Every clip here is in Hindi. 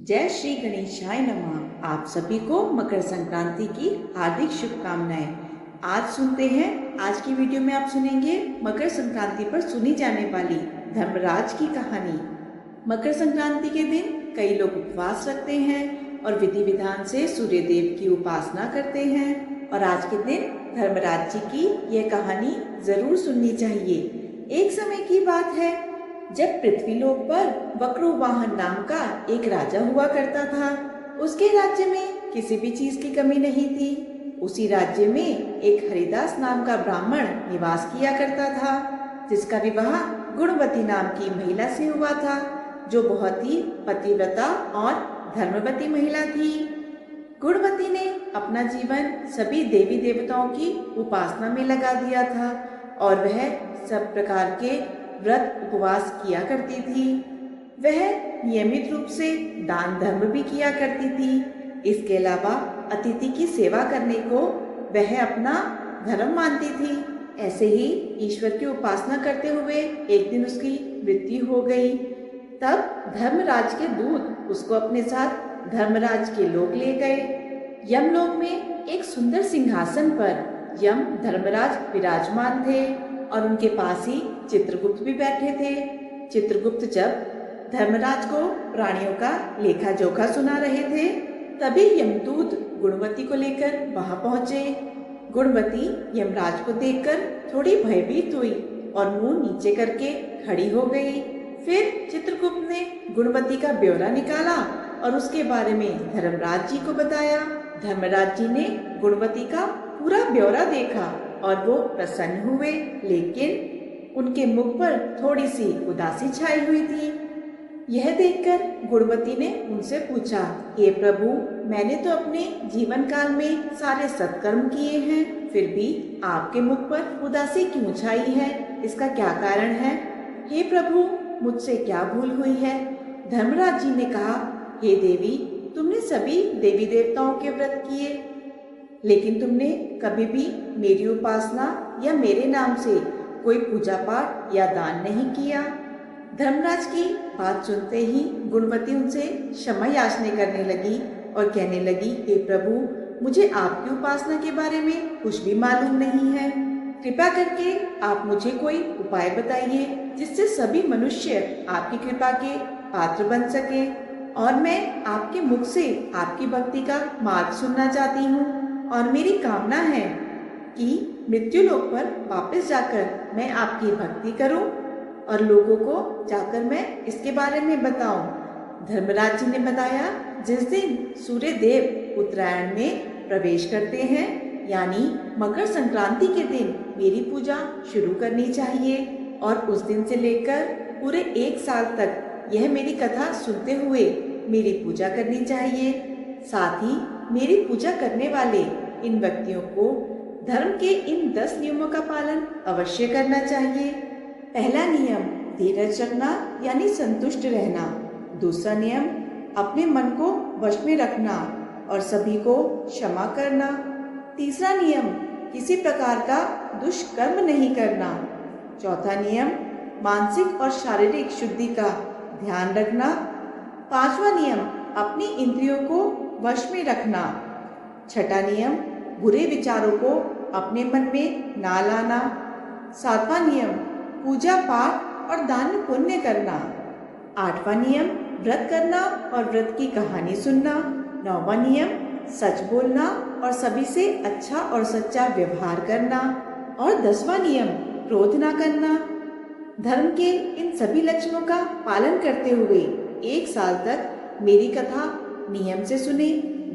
जय श्री गणेशाय नमः। आप सभी को मकर संक्रांति की हार्दिक शुभकामनाएं। आज सुनते हैं, आज की वीडियो में आप सुनेंगे मकर संक्रांति पर सुनी जाने वाली धर्मराज की कहानी। मकर संक्रांति के दिन कई लोग उपवास रखते हैं और विधि विधान से सूर्य देव की उपासना करते हैं। और आज के दिन धर्मराज जी की यह कहानी जरूर सुननी चाहिए। एक समय की बात है जब पृथ्वीलोक पर वक्रोवाहन नाम का एक राजा हुआ करता था। उसके राज्य में किसी भी चीज की कमी नहीं थी। उसी राज्य में एक हरिदास नाम का ब्राह्मण निवास किया करता था, जिसका विवाह गुणवती नाम की महिला से हुआ था, जो बहुत ही पतिव्रता और धर्मवती महिला थी। गुणवती ने अपना जीवन सभी देवी देवताओं की उपासना में लगा दिया था और वह सब प्रकार के व्रत उपवास किया करती थी। वह नियमित रूप से दान धर्म भी किया करती थी। इसके अलावा अतिथि की सेवा करने को वह अपना धर्म मानती थी। ऐसे ही ईश्वर की उपासना करते हुए एक दिन उसकी मृत्यु हो गई। तब धर्मराज के दूत उसको अपने साथ धर्मराज के लोक ले गए। यमलोक में एक सुंदर सिंहासन पर यम धर्मराज विराजमान थे और उनके पास ही चित्रगुप्त भी बैठे थे। चित्रगुप्त जब धर्मराज को प्राणियों का लेखा जोखा सुना रहे थे, तभी यमदूत गुणवती को लेकर वहां पहुंचे। गुणवती यमराज को देखकर थोड़ी भयभीत हुई और मुंह नीचे करके खड़ी हो गई। फिर चित्रगुप्त ने गुणवती का ब्यौरा निकाला और उसके बारे में धर्मराज जी को बताया। धर्मराज जी ने गुणवती का पूरा ब्यौरा देखा और वो प्रसन्न हुए, लेकिन उनके मुख पर थोड़ी सी उदासी छाई हुई थी। यह देखकर गुणवती ने उनसे पूछा, हे प्रभु, मैंने तो अपने जीवन काल में सारे सत्कर्म किए हैं, फिर भी आपके मुख पर उदासी क्यों छाई है? इसका क्या कारण है? हे प्रभु, मुझसे क्या भूल हुई है? धर्मराज जी ने कहा, हे देवी, तुमने सभी देवी देवताओं के व्रत किए, लेकिन तुमने कभी भी मेरी उपासना या मेरे नाम से कोई पूजा पाठ या दान नहीं किया। धर्मराज की बात सुनते ही गुणवती उनसे क्षमा याचना करने लगी और कहने लगी, हे प्रभु, मुझे आपकी उपासना के बारे में कुछ भी मालूम नहीं है। कृपा करके आप मुझे कोई उपाय बताइए जिससे सभी मनुष्य आपकी कृपा के पात्र बन सके। और मैं आपके मुख से आपकी भक्ति का मार्ग सुनना चाहती हूँ और मेरी कामना है कि मृत्यु लोक पर वापस जाकर मैं आपकी भक्ति करूं और लोगों को जाकर मैं इसके बारे में बताऊं। धर्मराज जी ने बताया, जिस दिन सूर्य देव उत्तरायण में प्रवेश करते हैं, यानी मकर संक्रांति के दिन मेरी पूजा शुरू करनी चाहिए और उस दिन से लेकर पूरे 1 साल तक यह मेरी कथा सुनते हुए मेरी पूजा करनी चाहिए। साथ ही मेरी पूजा करने वाले इन व्यक्तियों को धर्म के इन 10 नियमों का पालन अवश्य करना चाहिए। पहला नियम, धीरज रखना यानी संतुष्ट रहना। दूसरा नियम, अपने मन को वश में रखना और सभी को क्षमा करना। तीसरा नियम, किसी प्रकार का दुष्कर्म नहीं करना। चौथा नियम, मानसिक और शारीरिक शुद्धि का ध्यान रखना। पांचवा नियम, अपनी इंद्रियों को वश में रखना। छठा नियम, बुरे विचारों को अपने मन में ना लाना। सातवां नियम, पूजा पाठ और दान पुण्य करना। आठवां नियम, व्रत करना और व्रत की कहानी सुनना। नौवां नियम, सच बोलना और सभी से अच्छा और सच्चा व्यवहार करना। और 10वां नियम, क्रोध ना करना। धर्म के इन सभी लक्षणों का पालन करते हुए 1 साल तक मेरी कथा नियम से सुने,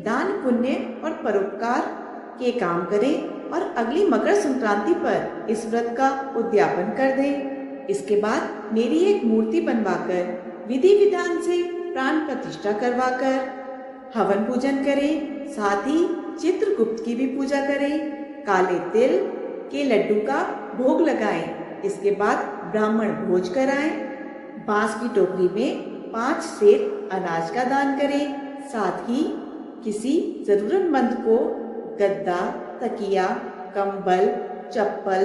दान पुण्य और परोपकार के काम करें और अगली मकर संक्रांति पर इस व्रत का उद्यापन कर दें। इसके बाद मेरी एक मूर्ति बनवाकर विधि विधान से प्राण प्रतिष्ठा करवाकर हवन पूजन करें। साथ ही चित्रगुप्त की भी पूजा करें। काले तिल के लड्डू का भोग लगाएं। इसके बाद ब्राह्मण भोज कराएं। बांस की टोकरी में 5 सेर अनाज का दान करें। साथ ही किसी जरूरतमंद को गद्दा, तकिया, कंबल, चप्पल,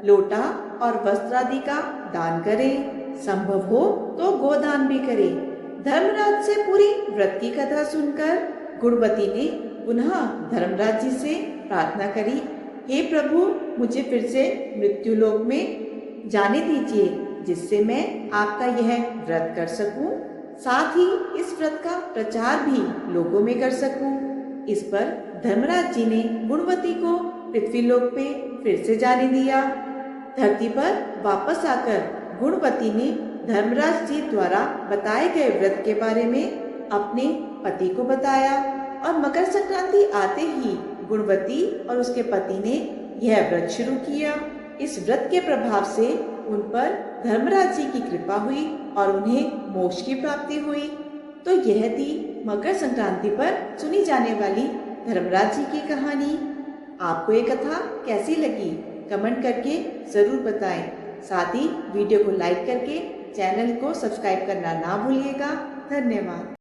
लोटा और वस्त्र आदि का दान करें। संभव हो तो गोदान भी करें। धर्मराज से पूरी व्रत की कथा सुनकर गुणवती ने पुनः धर्मराज जी से प्रार्थना करी, हे प्रभु, मुझे फिर से मृत्युलोक में जाने दीजिए, जिससे मैं आपका यह व्रत कर सकूं, साथ ही इस व्रत का प्रचार भी लोगों में कर सकूं। इस पर धर्मराज जी ने गुणवती को पृथ्वीलोक पे फिर से जाने दिया। धरती पर वापस आकर गुणवती ने धर्मराज जी द्वारा बताए गए व्रत के बारे में अपने पति को बताया और मकर संक्रांति आते ही गुणवती और उसके पति ने यह व्रत शुरू किया। इस व्रत के प्रभाव से उन पर धर्मराज जी की कृपा हुई और उन्हें मोक्ष की प्राप्ति हुई। तो यह थी मकर संक्रांति पर सुनी जाने वाली धर्मराज जी की कहानी। आपको ये कथा कैसी लगी कमेंट करके जरूर बताएं। साथ ही वीडियो को लाइक करके चैनल को सब्सक्राइब करना ना भूलिएगा। धन्यवाद।